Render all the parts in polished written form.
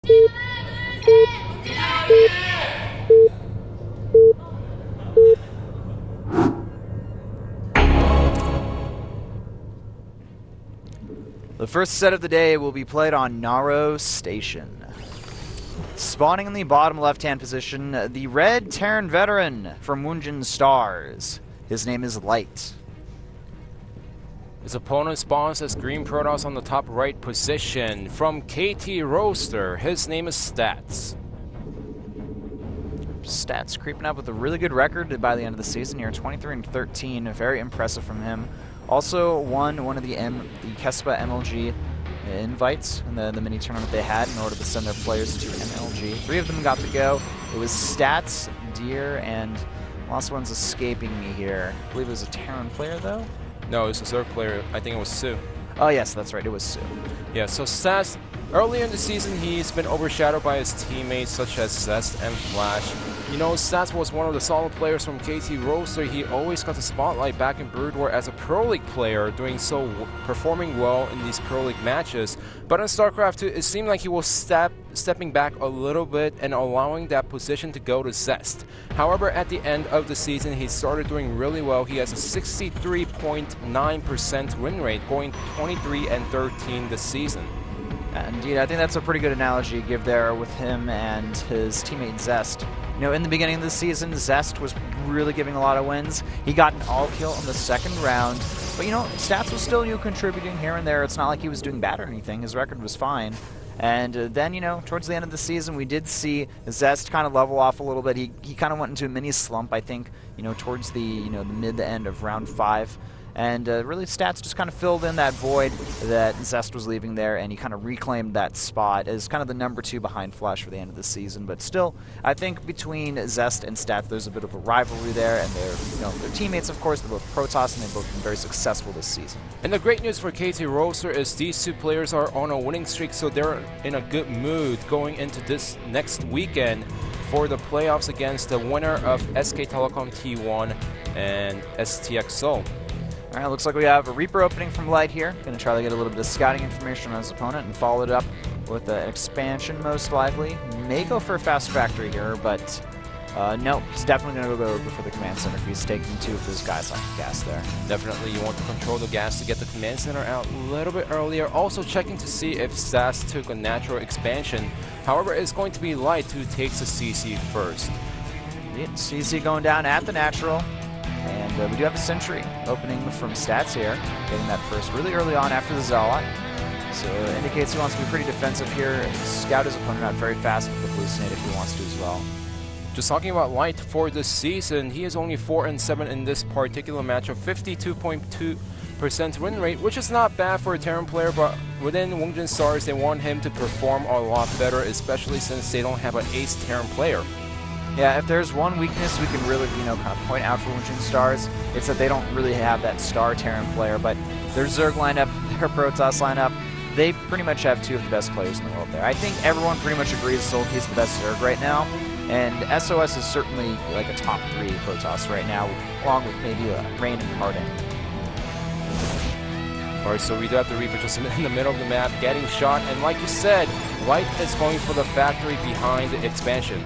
The first set of the day will be played on NaroStation. Spawning in the bottom left-hand position, the red Terran veteran from WOONGJIN Stars. His name is Light. His opponent spawns as green Protoss on the top right position. From KT Roaster, his name is Stats. Stats creeping up with a really good record by the end of the season here, 23-13, very impressive from him. Also won one of the Kespa MLG invites in the mini tournament they had in order to send their players to MLG. 3 of them got to go. It was Stats, Deer, and the last one's escaping me here. I believe it was a Terran player though? No, it was a third player. I think it was Sue. Oh yes, that's right, it was Sue. Yeah, so Stats, earlier in the season, he's been overshadowed by his teammates such as Zest and Flash. You know, Stats was one of the solid players from KT Roaster. He always got the spotlight back in Brood War as a Pro League player, performing well in these Pro League matches. But in Starcraft2, it seemed like he was stepping back a little bit and allowing that position to go to Zest. However, at the end of the season, he started doing really well. He has a 63.9% win rate, going 23-13 this season. Indeed, I think that's a pretty good analogy to give there with him and his teammate Zest. You know, in the beginning of the season, Zest was really giving a lot of wins. He got an all-kill in the second round. But, you know, Stats was still, contributing here and there. It's not like he was doing bad or anything. His record was fine. And then, towards the end of the season, we did see Zest kind of level off a little bit. He kind of went into a mini slump, I think, towards the, the mid-to-end of round 5. And really, Stats just kind of filled in that void that Zest was leaving there, and he kind of reclaimed that spot as kind of the number 2 behind Flash for the end of the season. But still, I think between Zest and Stats, there's a bit of a rivalry there, and they're, they're teammates, of course. They're both Protoss, and they've both been very successful this season. And the great news for KT Roaster is these 2 players are on a winning streak, so they're in a good mood going into this next weekend for the playoffs against the winner of SK Telecom T1 and STX Seoul. All right, looks like we have a Reaper opening from Light here. Going to try to get a little bit of scouting information on his opponent and follow it up with an expansion, most likely. May go for a fast factory here, but no, he's definitely going to go for the command center if he's taking 2 of those guys off the gas there. Definitely, you want to control the gas to get the command center out a little bit earlier. Also checking to see if Stats took a natural expansion. However, it's going to be Light who takes the CC first. CC going down at the natural. And we do have a sentry opening from Stats here, getting that first really early on after the Zealot. So it indicates he wants to be pretty defensive here, scout his opponent out very fast with the hallucinate if he wants to as well. Just talking about Light for this season, he is only 4-7 in this particular match of 52.2% win rate, which is not bad for a Terran player, but within WOONGJIN Stars, they want him to perform a lot better, especially since they don't have an ace Terran player. Yeah, if there's one weakness we can really, kind of point out for WOONGJIN Stars, it's that they don't really have that star Terran player, but their Zerg lineup, their Protoss lineup, they pretty much have 2 of the best players in the world there. I think everyone pretty much agrees Sulky's the best Zerg right now, and SOS is certainly like a top 3 Protoss right now, along with maybe Rain and Harden. Alright, so we do have the Reaper just in the middle of the map, getting shot, and like you said, Light is going for the factory behind the expansion.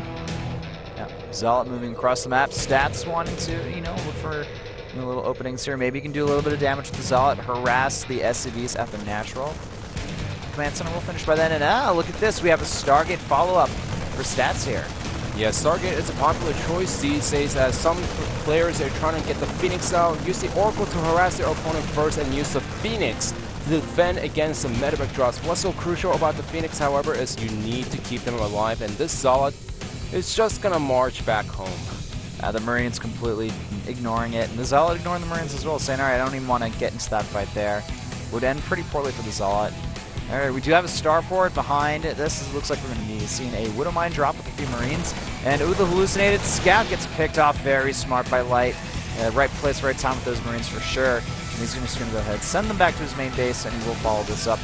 Zealot moving across the map. Stats wanting to, look for little openings here. Maybe you can do a little bit of damage with the Zealot, harass the SCVs at the natural. Command Center will finish by then, and look at this. We have a Stargate follow-up for Stats here. Yeah, Stargate is a popular choice these days as some players are trying to get the Phoenix out, use the Oracle to harass their opponent first, and use the Phoenix to defend against the medevac drops. What's so crucial about the Phoenix, however, is you need to keep them alive, and this Zealot is just gonna march back home. The Marines completely ignoring it, and the Zealot ignoring the Marines as well, saying, alright, I don't even want to get into that fight there. Would end pretty poorly for the Zealot. Alright, we do have a starport behind. This looks like we're going to be seeing a Widow Mine drop with a few Marines. And the hallucinated scout gets picked off very smart by Light. Right place, right time with those Marines for sure. And he's just going to go ahead, send them back to his main base, and he will follow this up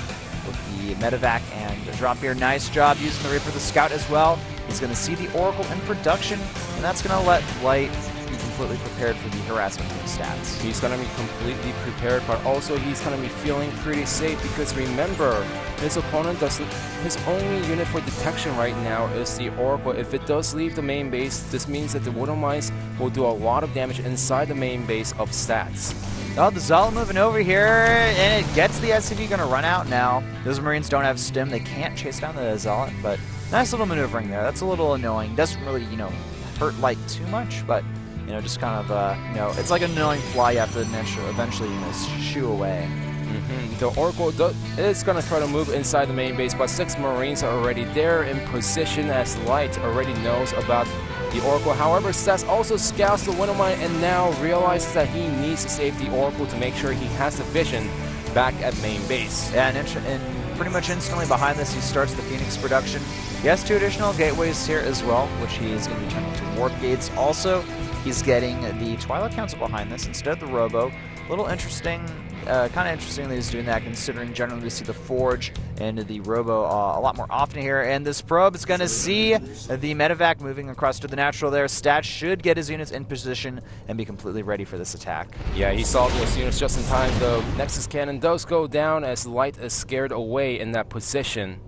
with the medevac and a drop here. Nice job using the Reaper the Scout as well. He's going to see the Oracle in production, and that's going to let Light be completely prepared for the harassment from Stats. He's going to be completely prepared, but also he's going to be feeling pretty safe because remember, his opponent his only unit for detection right now is the Oracle. If it does leave the main base, this means that the Wooden Mines will do a lot of damage inside the main base of Stats. Oh, the Zealot moving over here, and it gets the SCV going to run out now. Those Marines don't have stim. They can't chase down the Zealot, but nice little maneuvering there. That's a little annoying. Doesn't really, hurt Light too much, but, just kind of, it's like an annoying fly you have to eventually, shoo away. The Oracle is going to try to move inside the main base, but 6 Marines are already there in position as Light already knows about the Oracle. However, Stats also scouts the Winter Mine and now realizes that he needs to save the Oracle to make sure he has the vision back at main base. Yeah, and pretty much instantly behind this, he starts the Phoenix production. He has 2 additional gateways here as well, which he is going to be turning to warp gates. Also, he's getting the Twilight Council behind this instead of the Robo. A little interesting, kind of interesting that he's doing that, considering generally we see the Forge and the Robo a lot more often here. And this probe is going to see the Medevac moving across to the natural there. Stats should get his units in position and be completely ready for this attack. Yeah, he saw those units just in time. The Nexus Cannon does go down as Light is scared away in that position.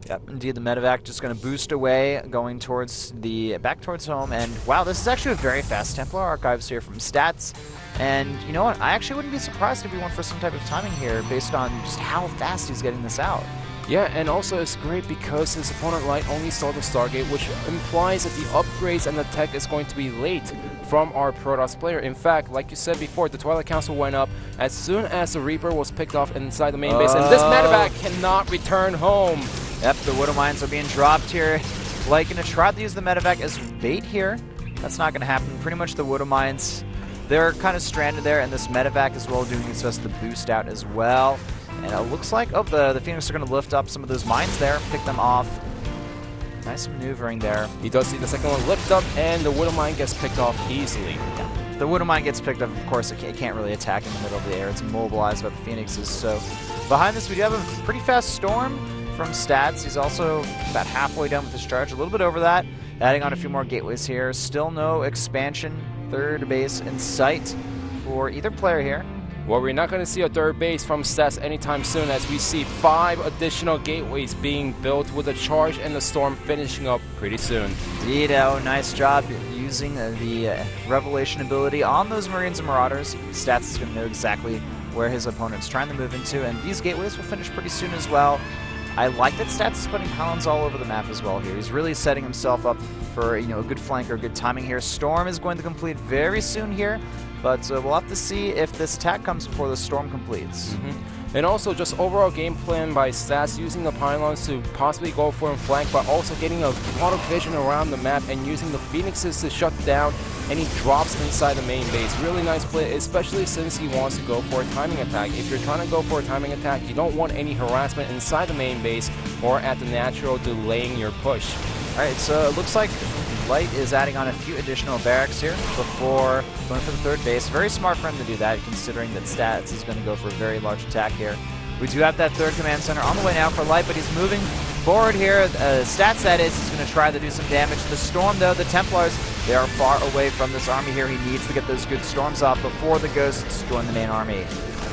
Yep, indeed, the Medevac just going to boost away, going towards back towards home. And wow, this is actually a very fast Templar Archives here from Stats. And you know what? I actually wouldn't be surprised if he went for some type of timing here based on just how fast he's getting this out. Yeah, and also it's great because his opponent Light only saw the Stargate, which implies that the upgrades and the tech is going to be late from our Protoss player. In fact, like you said before, the Twilight Council went up as soon as the Reaper was picked off inside the main base, and this Medevac cannot return home. Yep, the Widow Mines are being dropped here. Like, going to try to use the Medevac as bait here. That's not going to happen. Pretty much the Widow Mines, they're kind of stranded there, and this Medevac as well doing its best to boost out as well. And it looks like, the Phoenix are going to lift up some of those mines there, pick them off. Nice maneuvering there. He does see the second one lift up, and the Widow Mine gets picked off easily. Yeah. The Widow Mine gets picked up, of course, it can't really attack in the middle of the air. It's immobilized by the Phoenixes. So behind this, we do have a pretty fast Storm from Stats. He's also about halfway done with his charge, a little bit over that. Adding on a few more gateways here. Still no expansion, third base in sight for either player here. Well, we're not going to see a third base from Stats anytime soon, as we see 5 additional gateways being built with the charge and the Storm finishing up pretty soon. Indeed, nice job using the Revelation ability on those Marines and Marauders. Stats is going to know exactly where his opponent's trying to move into, and these gateways will finish pretty soon as well. I like that Stats is putting pylons all over the map as well here. He's really setting himself up for a good flank or good timing here. Storm is going to complete very soon here, but we'll have to see if this attack comes before the Storm completes. And also just overall game plan by Stats, using the pylons to possibly go for a flank, but also getting a lot of vision around the map and using the Phoenixes to shut down any drops inside the main base. Really nice play, especially since he wants to go for a timing attack. If you're trying to go for a timing attack, you don't want any harassment inside the main base or at the natural delaying your push. Alright, so it looks like Light is adding on a few additional barracks here before going for the third base. Very smart for him to do that, considering that Stats is going to go for a very large attack here. We do have that third command center on the way now for Light, but he's moving forward here. Stats, that is going to try to do some damage. The Storm, though, the Templars, they are far away from this army here. He needs to get those good Storms off before the Ghosts join the main army.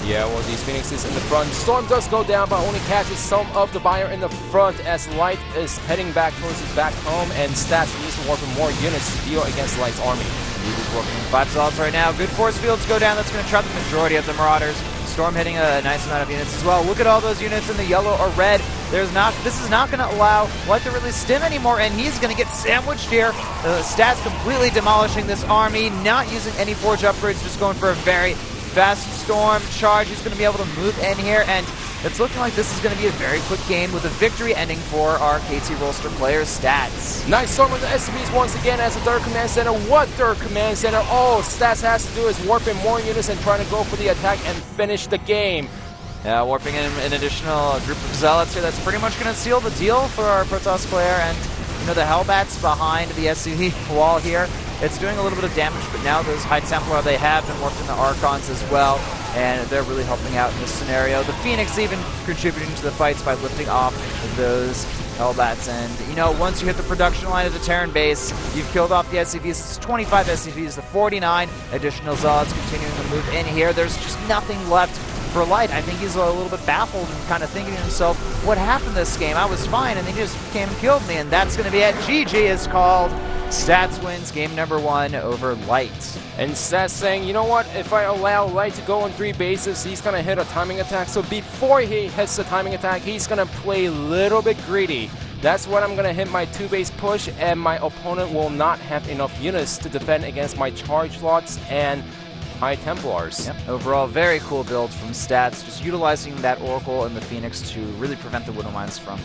Yeah, well, these Phoenixes in the front. Storm does go down, but only catches some of the buyer in the front as Light is heading back towards his back home, and Stats needs to work with more units to deal against Light's army. He's working 5 Zealots right now. Good force fields go down. That's going to trap the majority of the Marauders. Storm hitting a nice amount of units as well. Look at all those units in the yellow or red. This is not going to allow Light to really stim anymore, and he's going to get sandwiched here. Stats completely demolishing this army, not using any forge upgrades, just going for a very fast Storm charge. He's going to be able to move in here, and it's looking like this is going to be a very quick game with a victory ending for our KT Rolster players. Stats. Nice Storm with the SCVs once again as a third command center. What third command center? All Stats has to do is warp in more units and trying to go for the attack and finish the game. Yeah, warping in an additional group of Zealots here. That's pretty much going to seal the deal for our Protoss player, and the Hellbats behind the SCV wall here. It's doing a little bit of damage, but now those High Templar, they have been warped in the Archons as well, and they're really helping out in this scenario. The Phoenix even contributing to the fights by lifting off those Hellbats, and you know, once you hit the production line of the Terran base, you've killed off the SCVs. It's 25 SCVs to 49. Additional Zealots continuing to move in here. There's just nothing left for Light. I think he's a little bit baffled and kind of thinking to himself, what happened this game? I was fine, and they just came and killed me, and that's going to be it. GG is called. Stats wins game number 1 over Light. And Stats saying, you know what, if I allow Light to go on 3 bases, he's going to hit a timing attack. So before he hits the timing attack, he's going to play a little bit greedy. That's when I'm going to hit my 2-base push, and my opponent will not have enough units to defend against my charge lots and High Templars. Yep. Overall, very cool build from Stats, just utilizing that Oracle and the Phoenix to really prevent the Widow Mines from